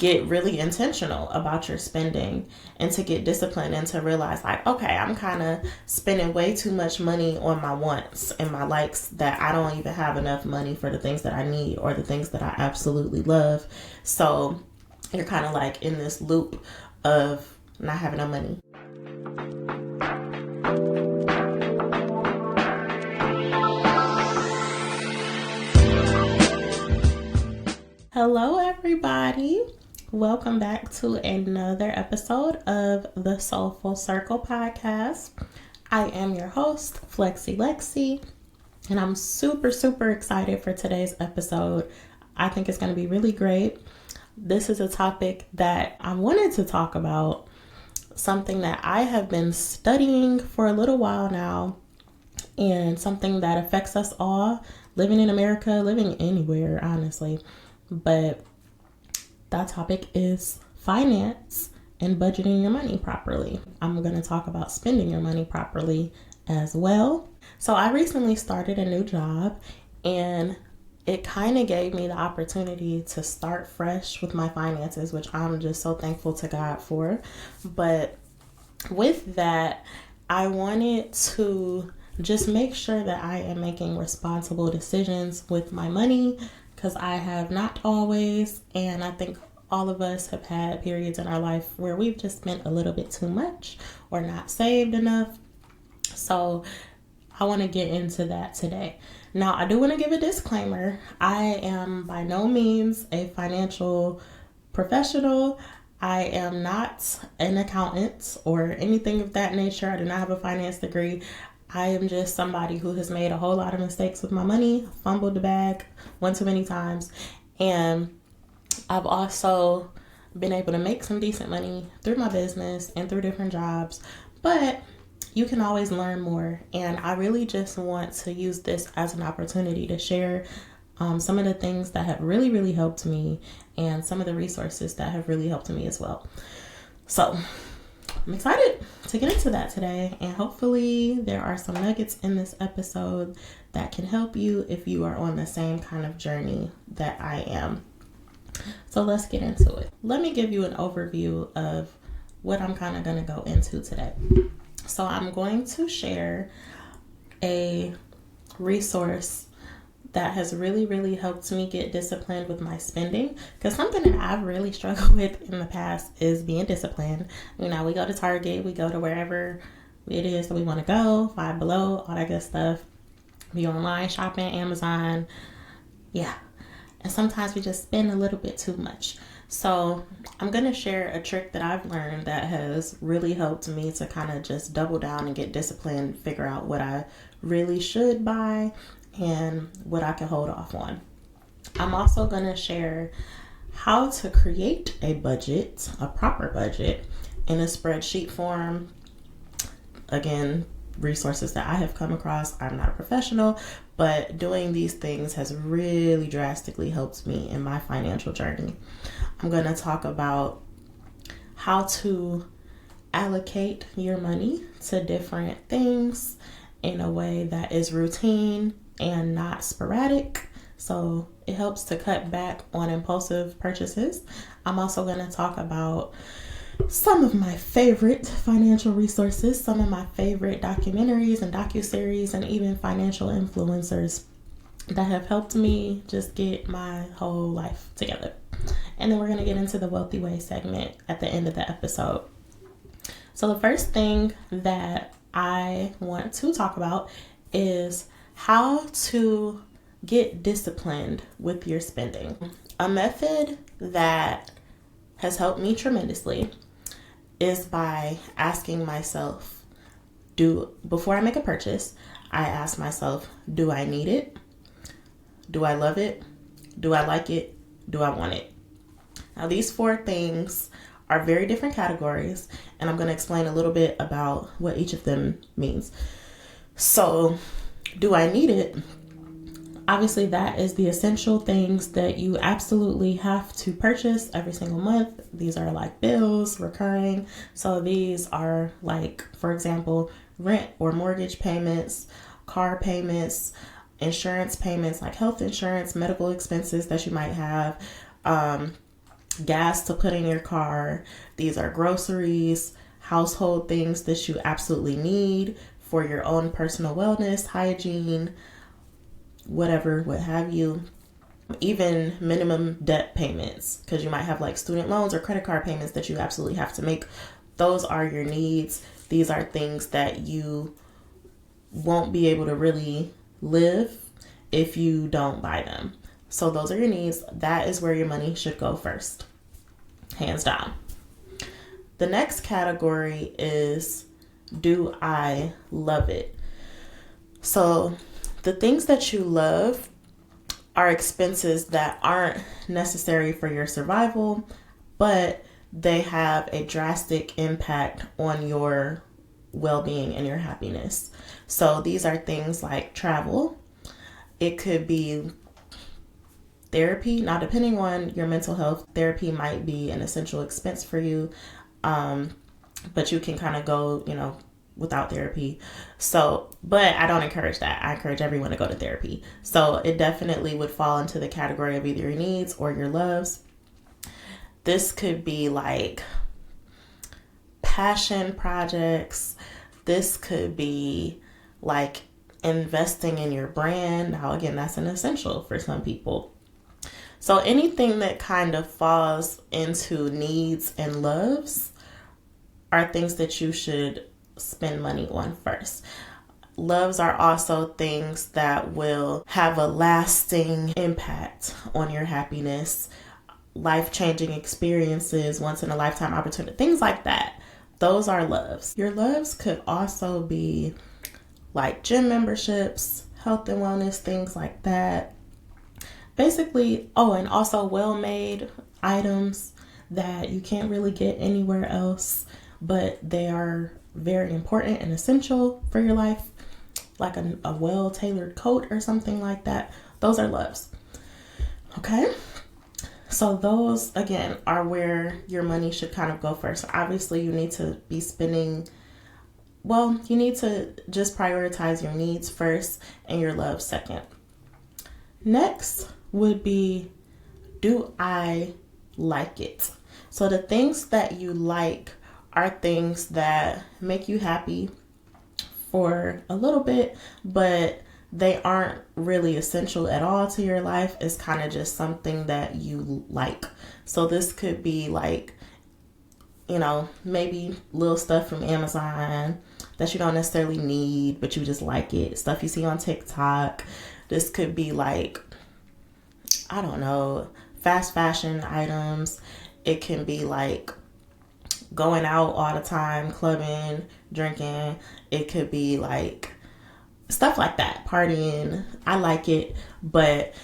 get really intentional about your spending and to get disciplined and to realize like, okay, I'm kind of spending way too much money on my wants and my likes that I don't even have enough money for the things that I need or the things that I absolutely love. So you're kind of like in this loop of not having no money. Hello, everybody. Welcome back to another episode of the SoulFULL Circle Podcast. I am your host, Flexi Lexi, and I'm super excited for today's episode. I think it's going to be really great. This is a topic that I wanted to talk about, something that I have been studying for a little while now, and something that affects us all, living in America, living anywhere, honestly. But that topic is finance and budgeting your money properly. I'm going to talk about spending your money properly as well. So I recently started a new job, and it kind of gave me the opportunity to start fresh with my finances, which I'm just so thankful to God for. But with that, I wanted to just make sure that I am making responsible decisions with my money, because I have not always, and I think all of us have had periods in our life where we've just spent a little bit too much or not saved enough. So I want to get into that today. Now, I do want to give a disclaimer. I am by no means a financial professional. I am not an accountant or anything of that nature. I do not have a finance degree. I am just somebody who has made a whole lot of mistakes with my money, fumbled the bag one too many times, and I've also been able to make some decent money through my business and through different jobs, but you can always learn more, and I really just want to use this as an opportunity to share some of the things that have really helped me and some of the resources that have really helped me as well. So I'm excited to get into that today, and hopefully there are some nuggets in this episode that can help you if you are on the same kind of journey that I am. So let's get into it. Let me give you an overview of what I'm kind of going to go into today. So I'm going to share a resource that has really helped me get disciplined with my spending, because something that I've really struggled with in the past is being disciplined. You know, we go to Target, we go to wherever it is that we want to go, Five Below, all that good stuff. We online shopping, Amazon, yeah. And sometimes we just spend a little bit too much. So I'm going to share a trick that I've learned that has really helped me to kind of just double down and get disciplined, figure out what I really should buy and what I can hold off on. I'm also going to share how to create a budget, a proper budget, in a spreadsheet form. Again, resources that I have come across. I'm not a professional, but doing these things has really drastically helped me in my financial journey. I'm going to talk about how to allocate your money to different things in a way that is routine and not sporadic, so it helps to cut back on impulsive purchases. I'm also going to talk about some of my favorite financial resources, some of my favorite documentaries and docuseries, and even financial influencers that have helped me just get my whole life together. And then we're going to get into the Wealthy Way segment at the end of the episode. So the first thing that I want to talk about is how to get disciplined with your spending. A method that has helped me tremendously is by asking myself, before I make a purchase, I ask myself, do I need it? Do I love it? Do I like it? Do I want it? Now, these four things are very different categories, and I'm going to explain a little bit about what each of them means. So, do I need it? Obviously, that is the essential things that you absolutely have to purchase every single month. These are like bills, recurring. So these are like, for example, rent or mortgage payments, car payments, insurance payments like health insurance, medical expenses that you might have, gas to put in your car. These are groceries, household things that you absolutely need for your own personal wellness, hygiene, whatever, what have you. Even minimum debt payments, because you might have like student loans or credit card payments that you absolutely have to make. Those are your needs. These are things that you won't be able to really live if you don't buy them. So those are your needs. That is where your money should go first, hands down. The next category is, do I love it? So the things that you love are expenses that aren't necessary for your survival, but they have a drastic impact on your well-being and your happiness. So these are things like travel. It could be therapy. Now, depending on your mental health, therapy might be an essential expense for you. But you can kind of go, without therapy. So, but I don't encourage that. I encourage everyone to go to therapy. So it definitely would fall into the category of either your needs or your loves. This could be like passion projects. This could be like investing in your brand. Now, again, that's an essential for some people. So anything that kind of falls into needs and loves are things that you should spend money on first. Loves are also things that will have a lasting impact on your happiness, life-changing experiences, once in a lifetime opportunity, things like that. Those are loves. Your loves could also be like gym memberships, health and wellness, things like that. Basically, and also well-made items that you can't really get anywhere else, but they are very important and essential for your life, like a well-tailored coat or something like that. Those are loves. Okay? So those, again, are where your money should kind of go first. Obviously, you need to be spending, you need to just prioritize your needs first and your love second. Next would be, do I like it? So the things that you like are things that make you happy for a little bit, but they aren't really essential at all to your life. It's kind of just something that you like. So this could be like, maybe little stuff from Amazon that you don't necessarily need, but you just like it. Stuff you see on TikTok. This could be like, I don't know, fast fashion items. It can be like going out all the time, clubbing, drinking. It could be like stuff like that, partying. I like it, but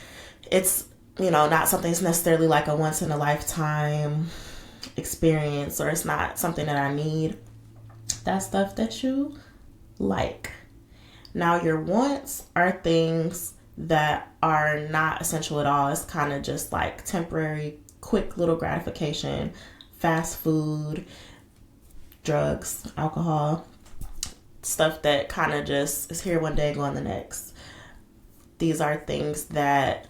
it's, not something that's necessarily like a once in a lifetime experience, or it's not something that I need. That's stuff that you like. Now, your wants are things that are not essential at all. It's kind of just like temporary, quick little gratification, fast food, drugs, alcohol, stuff that kind of just is here one day, gone the next. These are things that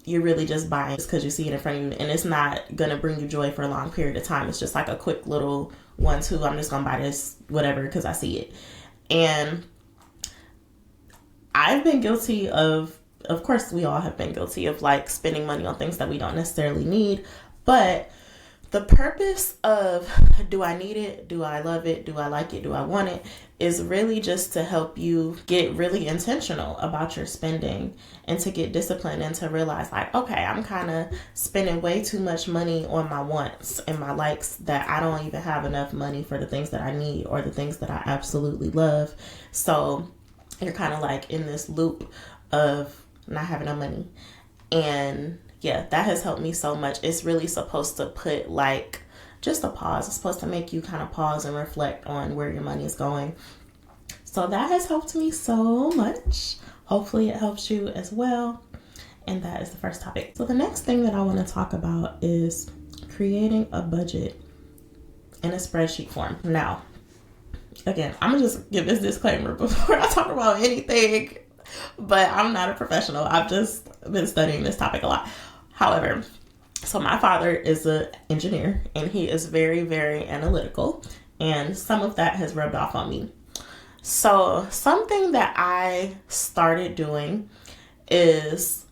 you're really just buying because you see it in front of you, and it's not going to bring you joy for a long period of time. It's just like a quick little 1-2, I'm just going to buy this, whatever, because I see it. And I've been guilty of course, we all have been guilty of like spending money on things that we don't necessarily need. But the purpose of, do I need it? Do I love it? Do I like it? Do I want it? Is really just to help you get really intentional about your spending and to get disciplined and to realize like, okay, I'm kind of spending way too much money on my wants and my likes that I don't even have enough money for the things that I need or the things that I absolutely love. So you're kind of like in this loop of not having no money. And yeah, that has helped me so much. It's really supposed to put like just a pause. It's supposed to make you kind of pause and reflect on where your money is going. So that has helped me so much. Hopefully it helps you as well. And that is the first topic. So the next thing that I want to talk about is creating a budget in a spreadsheet form. Now, again, I'm going to just give this disclaimer before I talk about anything, but I'm not a professional. I've just been studying this topic a lot. However, So my father is an engineer, and he is very, very analytical, and some of that has rubbed off on me. So something that I started doing is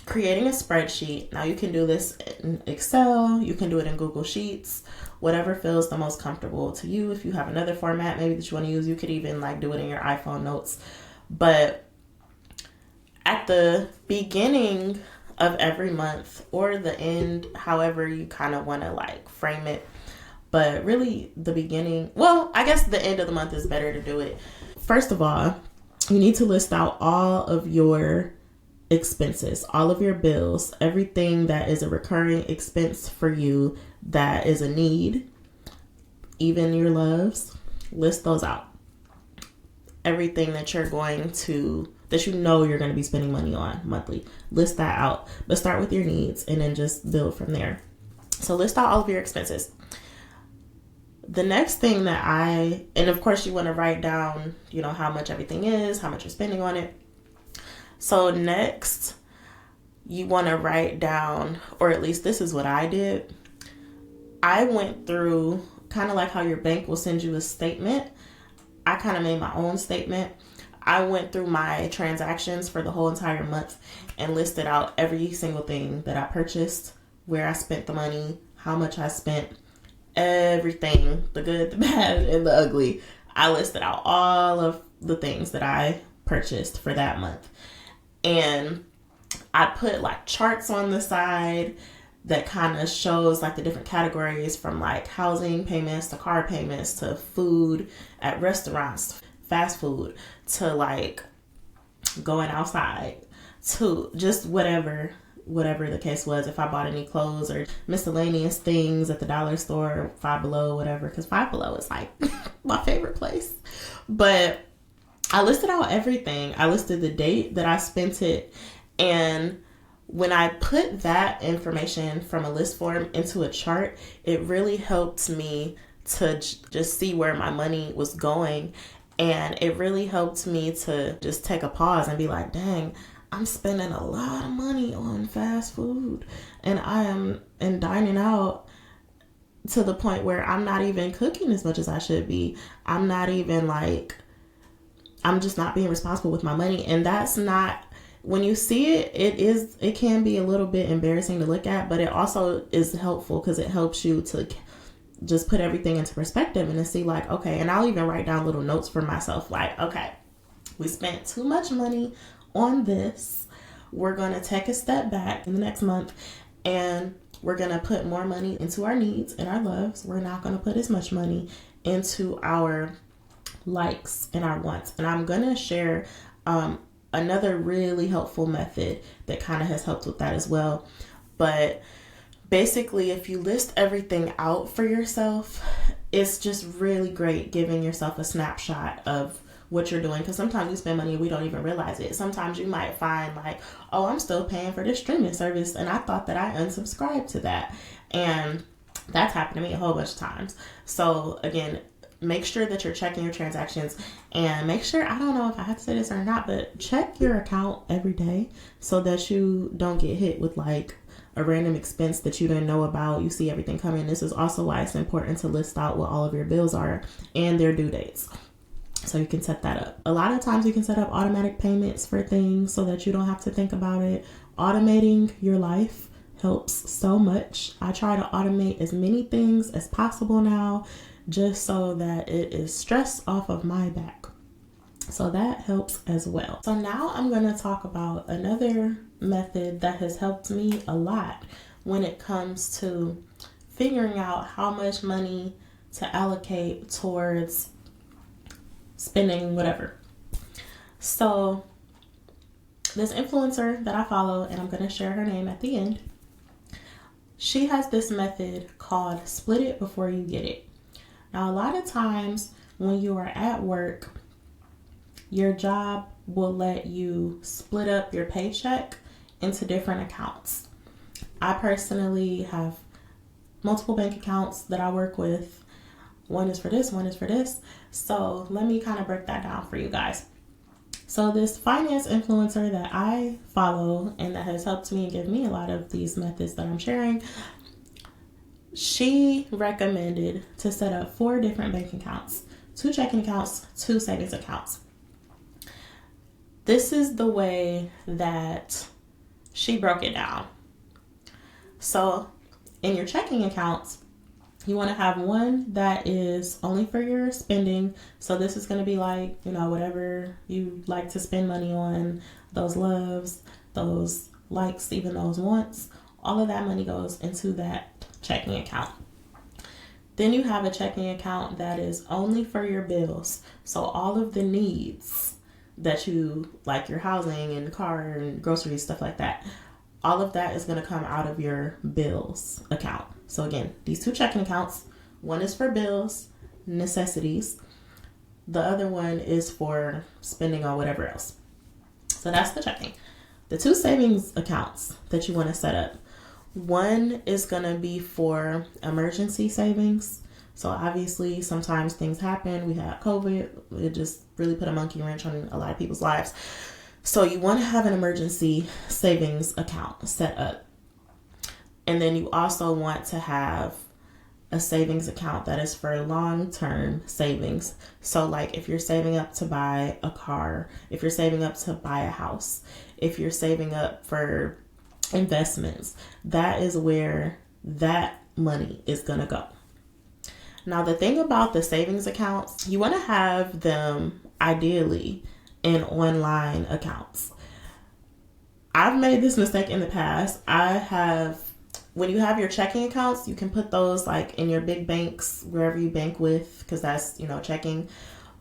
creating a spreadsheet. Now you can do this in Excel, you can do it in Google Sheets, whatever feels the most comfortable to you. If you have another format maybe that you want to use, you could even like do it in your iPhone notes. But at the beginning of every month, or the end, however you kind of want to like frame it, but really the beginning, well, I guess the end of the month is better to do it. First of all, you need to list out all of your expenses, all of your bills, everything that is a recurring expense for you that is a need, even your loves. List those out. Everything that you're going to, that you know you're going to be spending money on monthly, list that out. But start with your needs and then just build from there. So list out all of your expenses. The next thing that and of course you want to write down, how much everything is, how much you're spending on it. So next, you want to write down, or at least this is what I did. I went through, kind of like how your bank will send you a statement. I kind of made my own statement. I went through my transactions for the whole entire month and listed out every single thing that I purchased, where I spent the money, how much I spent, everything, the good, the bad, and the ugly. I listed out all of the things that I purchased for that month. And I put like charts on the side that kind of shows like the different categories, from like housing payments to car payments to food at restaurants, fast food, to like going outside, to just whatever the case was. If I bought any clothes or miscellaneous things at the dollar store, Five Below, whatever, because Five Below is like my favorite place. But I listed out everything. I listed the date that I spent it. And when I put that information from a list form into a chart, it really helped me to just see where my money was going. And it really helped me to just take a pause and be like, dang, I'm spending a lot of money on fast food. And I am dining out to the point where I'm not even cooking as much as I should be. I'm just not being responsible with my money. And that's not, when you see it, it can be a little bit embarrassing to look at, but it also is helpful because it helps you to just put everything into perspective and to see like, okay, and I'll even write down little notes for myself like, okay, we spent too much money on this. We're going to take a step back in the next month and we're going to put more money into our needs and our loves. We're not going to put as much money into our likes and our wants. And I'm going to share another really helpful method that kind of has helped with that as well. But basically, if you list everything out for yourself, it's just really great giving yourself a snapshot of what you're doing, because sometimes we spend money and we don't even realize it. Sometimes you might find like, oh, I'm still paying for this streaming service and I thought that I unsubscribed to that. And that's happened to me a whole bunch of times. So again, make sure that you're checking your transactions, and make sure, I don't know if I have to say this or not, but check your account every day so that you don't get hit with like a random expense that you didn't know about. You see everything coming. This is also why it's important to list out what all of your bills are and their due dates, so you can set that up. A lot of times you can set up automatic payments for things so that you don't have to think about it. Automating your life helps so much. I try to automate as many things as possible now, just so that it is stress off of my back. So that helps as well. So now I'm going to talk about another method that has helped me a lot when it comes to figuring out how much money to allocate towards spending whatever. So this influencer that I follow, and I'm going to share her name at the end, she has this method called split it before you get it. Now, a lot of times when you are at work, your job will let you split up your paycheck into different accounts. I personally have multiple bank accounts that I work with. One is for this, one is for this. So let me kind of break that down for you guys. So this finance influencer that I follow and that has helped me and give me a lot of these methods that I'm sharing, she recommended to set up 4 different bank accounts, 2 checking accounts, 2 savings accounts. This is the way that she broke it down. So in your checking accounts, you want to have one that is only for your spending. So this is going to be like, whatever you like to spend money on, those loves, those likes, even those wants, all of that money goes into that checking account. Then you have a checking account that is only for your bills. So all of the needs that you, like your housing and car and groceries, stuff like that, all of that is going to come out of your bills account. So again, these 2 checking accounts, one is for bills, necessities. The other one is for spending on whatever else. So that's the checking. The 2 savings accounts that you want to set up, one is going to be for emergency savings. So obviously sometimes things happen. We had COVID. It just really put a monkey wrench on a lot of people's lives. So you want to have an emergency savings account set up. And then you also want to have a savings account that is for long-term savings. So like if you're saving up to buy a car, if you're saving up to buy a house, if you're saving up for investments, that is where that money is going to go. Now, the thing about the savings accounts, you want to have them ideally in online accounts. I've made this mistake in the past. When you have your checking accounts, you can put those like in your big banks, wherever you bank with, because that's, checking.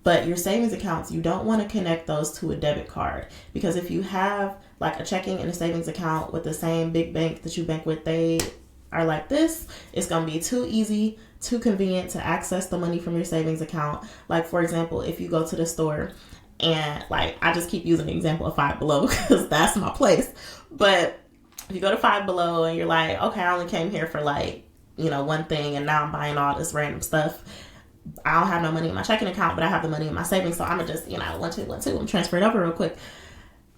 But your savings accounts, you don't want to connect those to a debit card, because if you have like a checking and a savings account with the same big bank that you bank with, they are like this, it's going to be too easy, too convenient to access the money from your savings account. Like, for example, if you go to the store and like, I just keep using the example of Five Below because that's my place. But if you go to Five Below and you're like, okay, I only came here for like, one thing, and now I'm buying all this random stuff. I don't have no money in my checking account, but I have the money in my savings. So I'm going to just, 1, 2, I'm transfer it over real quick.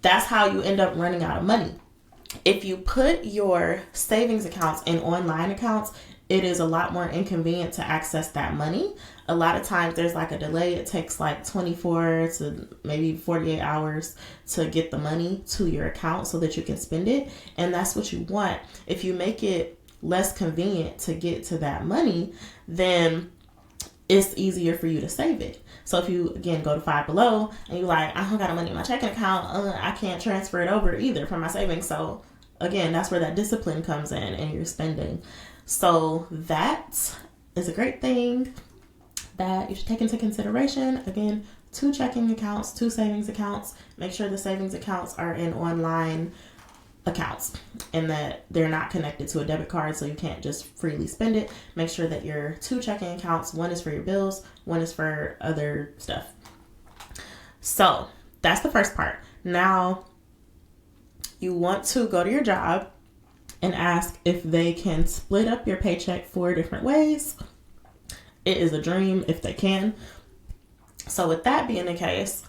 That's how you end up running out of money. If you put your savings accounts in online accounts, it is a lot more inconvenient to access that money. A lot of times there's like a delay. It takes like 24 to maybe 48 hours to get the money to your account so that you can spend it. And that's what you want. If you make it less convenient to get to that money, then it's easier for you to save it. So if you, again, go to Five Below and you're like, I don't got no money in my checking account, I can't transfer it over either from my savings. So again, that's where that discipline comes in and your spending. So that is a great thing that you should take into consideration. Again, 2 checking accounts, 2 savings accounts. Make sure the savings accounts are in online accounts and that they're not connected to a debit card, so you can't just freely spend it. Make sure that your 2 checking accounts, one is for your bills, one is for other stuff. So that's the first part. Now you want to go to your job and ask if they can split up your paycheck 4 different ways. It is a dream if they can. So with that being the case,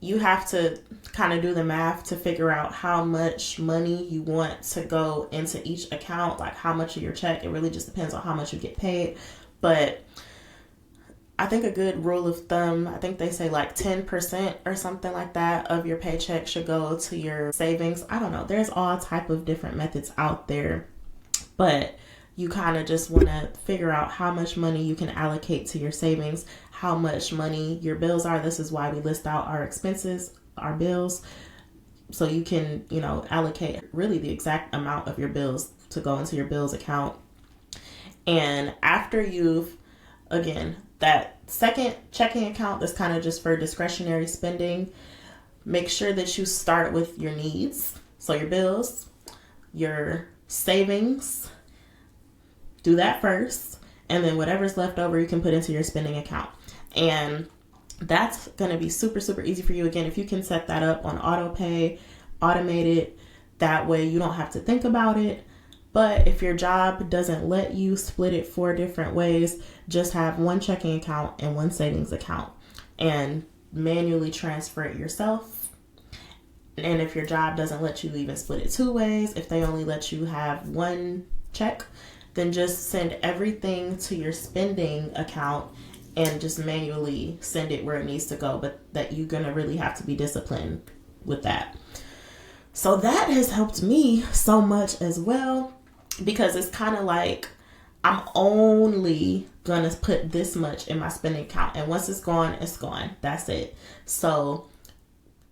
you have to kind of do the math to figure out how much money you want to go into each account, like how much of your check. It really just depends on how much you get paid. But I think a good rule of thumb, I think they say like 10% or something like that of your paycheck should go to your savings. I don't know. There's all type of different methods out there, but you kind of just want to figure out how much money you can allocate to your savings, how much money your bills are. This is why we list out our expenses, our bills, so you can, allocate really the exact amount of your bills to go into your bills account. And after you've, again, that second checking account that's kind of just for discretionary spending, make sure that you start with your needs. So your bills, your savings, do that first. And then whatever's left over, you can put into your spending account. And that's going to be super, super easy for you. Again, if you can set that up on auto pay, automate it, that way you don't have to think about it. But if your job doesn't let you split it 4 different ways, just have 1 checking account and 1 savings account. And manually transfer it yourself. And if your job doesn't let you even split it 2 ways, if they only let you have 1 check, then just send everything to your spending account and just manually send it where it needs to go. But that you're going to really have to be disciplined with that. So that has helped me so much as well, because it's kind of like I'm only going to put this much in my spending account. And once it's gone, it's gone. That's it. So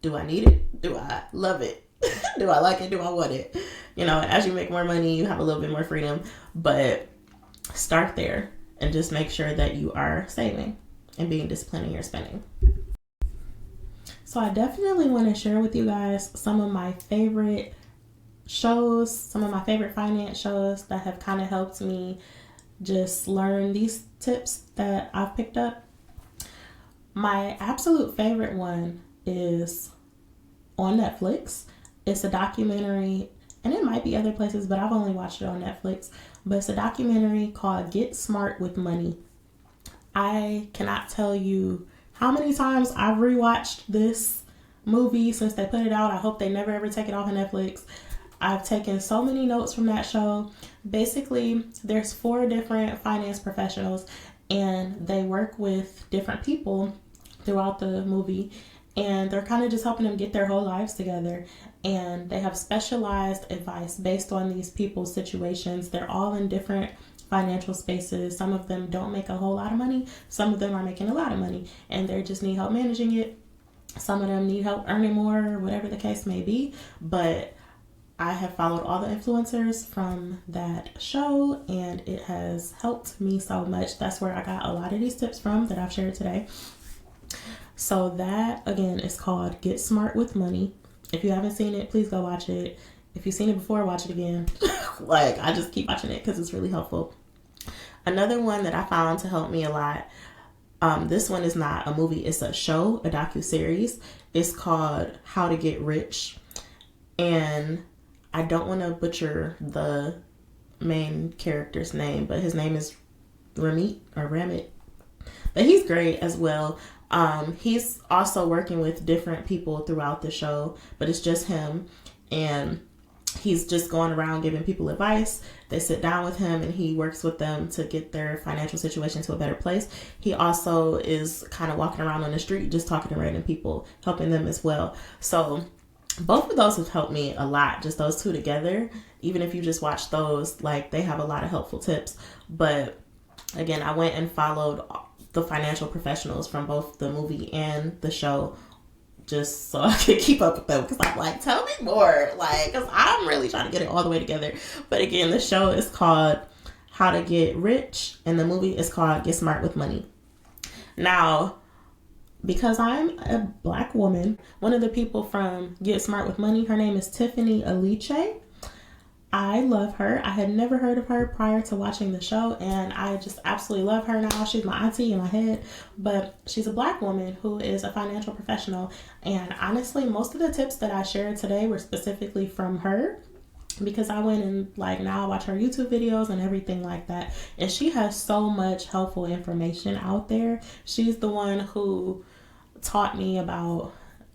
do I need it? Do I love it? Do I like it? Do I want it? And as you make more money, you have a little bit more freedom. But start there and just make sure that you are saving and being disciplined in your spending. So I definitely want to share with you guys some of my favorite shows, some of my favorite finance shows that have kind of helped me just learn these tips that I've picked up. My absolute favorite one is on Netflix. It's a documentary, and it might be other places, but I've only watched it on Netflix. But it's a documentary called Get Smart with Money. I cannot tell you how many times I've rewatched this movie since they put it out. I hope they never ever take it off of Netflix. I've taken so many notes from that show. Basically, there's 4 different finance professionals, and they work with different people throughout the movie, and they're kind of just helping them get their whole lives together. And they have specialized advice based on these people's situations. They're all in different financial spaces. Some of them don't make a whole lot of money. Some of them are making a lot of money, and they just need help managing it. Some of them need help earning more, whatever the case may be. But I have followed all the influencers from that show, and it has helped me so much. That's where I got a lot of these tips from that I've shared today. So that, again, is called Get Smart with Money. If you haven't seen it, please go watch it. If you've seen it before, watch it again. I just keep watching it because it's really helpful. Another one that I found to help me a lot, this one is not a movie, it's a show, a docuseries. It's called How to Get Rich. And I don't want to butcher the main character's name, but his name is Ramit. But he's great as well. He's also working with different people throughout the show, but it's just him. And he's just going around giving people advice. They sit down with him and he works with them to get their financial situation to a better place. He also is kind of walking around on the street, just talking to random people, helping them as well. So both of those have helped me a lot, just those 2 together. Even if you just watch those, they have a lot of helpful tips. But again, I went and followed the financial professionals from both the movie and the show, just so I could keep up with them, because I'm like, tell me more, because I'm really trying to get it all the way together. But again, the show is called How to Get Rich, and the movie is called Get Smart with Money. Now, because I'm a Black woman, one of the people from Get Smart with Money, her name is Tiffany Aliche. I love her. I had never heard of her prior to watching the show, and I just absolutely love her now. She's my auntie in my head, but she's a Black woman who is a financial professional. And honestly, most of the tips that I shared today were specifically from her, because I went and now I watch her YouTube videos and everything like that. And she has so much helpful information out there. She's the one who taught me about,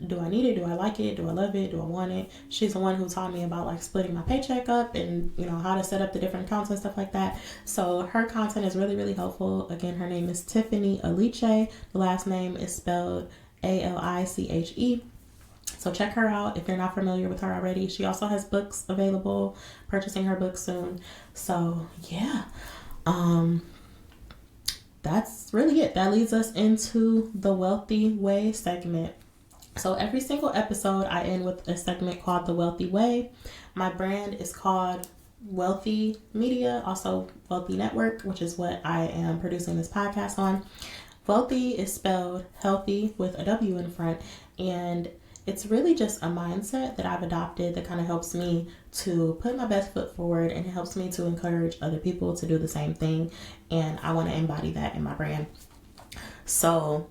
do I need it? Do I like it? Do I love it? Do I want it? She's the one who taught me about splitting my paycheck up and, how to set up the different accounts and stuff like that. So her content is really, really helpful. Again, her name is Tiffany Aliche. The last name is spelled Aliche. So check her out if you're not familiar with her already. She also has books available, purchasing her book soon. So yeah, that's really it. That leads us into the Wealthy Way segment. So every single episode I end with a segment called The Wealthy Way. My brand is called Wealthy Media, also Wealthy Network, which is what I am producing this podcast on. Wealthy is spelled healthy with a W in front, and it's really just a mindset that I've adopted that kind of helps me to put my best foot forward, and it helps me to encourage other people to do the same thing. And I want to embody that in my brand. So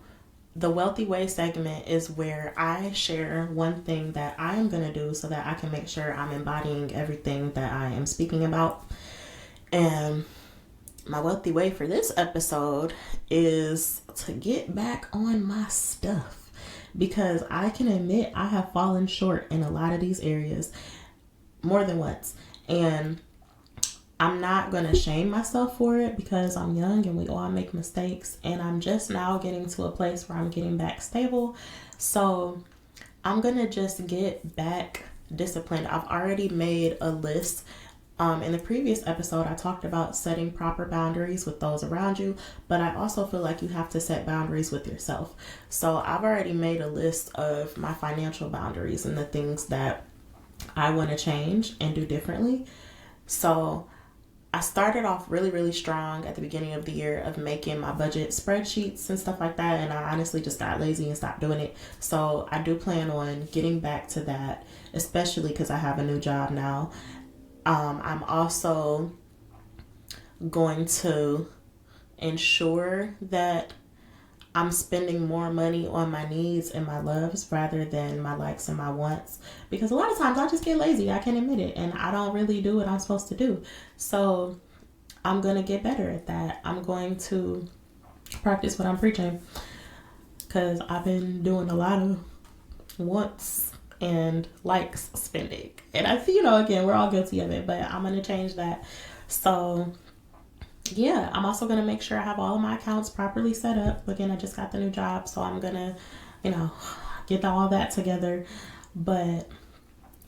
the Wealthy Way segment is where I share one thing that I am going to do so that I can make sure I'm embodying everything that I am speaking about. And my Wealthy Way for this episode is to get back on my stuff. because I can admit I have fallen short in a lot of these areas more than once. And I'm not going to shame myself for it because I'm young and we all make mistakes. And I'm just now getting to a place where I'm getting back stable. So I'm going to just get back disciplined. I've already made a list. In the previous episode, I talked about setting proper boundaries with those around you, but I also feel like you have to set boundaries with yourself. So I've already made a list of my financial boundaries and the things that I want to change and do differently. So I started off really, really strong at the beginning of the year of making my budget spreadsheets and stuff like that. And I honestly just got lazy and stopped doing it. So I do plan on getting back to that, especially because I have a new job now. I'm also going to ensure that I'm spending more money on my needs and my loves rather than my likes and my wants, because a lot of times I just get lazy. I can admit it, and I don't really do what I'm supposed to do. So I'm going to get better at that. I'm going to practice what I'm preaching, because I've been doing a lot of wants and likes spending. And I feel, again, we're all guilty of it, but I'm going to change that. So yeah, I'm also going to make sure I have all of my accounts properly set up. Again, I just got the new job, so I'm going to, get all that together. But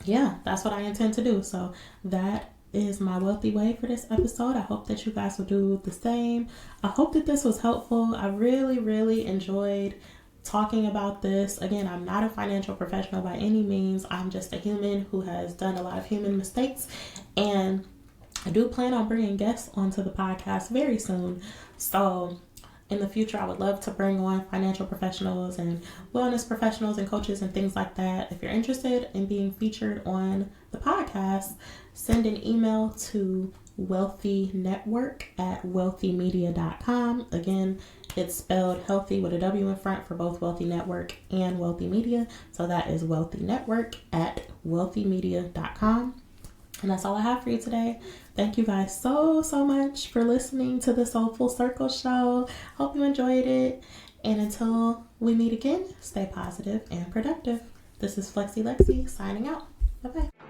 yeah, that's what I intend to do. So that is my wealthy way for this episode. I hope that you guys will do the same. I hope that this was helpful. I really, really enjoyed talking about this. Again, I'm not a financial professional by any means. I'm just a human who has done a lot of human mistakes, and I do plan on bringing guests onto the podcast very soon. So in the future, I would love to bring on financial professionals and wellness professionals and coaches and things like that. If you're interested in being featured on the podcast, send an email to wealthynetwork@wealthymedia.com. Again, it's spelled healthy with a W in front for both Wealthy Network and Wealthy Media. So that is wealthynetwork@wealthymedia.com. And that's all I have for you today. Thank you guys so much for listening to the SoulFULL Circle show. Hope you enjoyed it. And until we meet again, stay positive and productive. This is Flexi Lexi signing out. Bye-bye.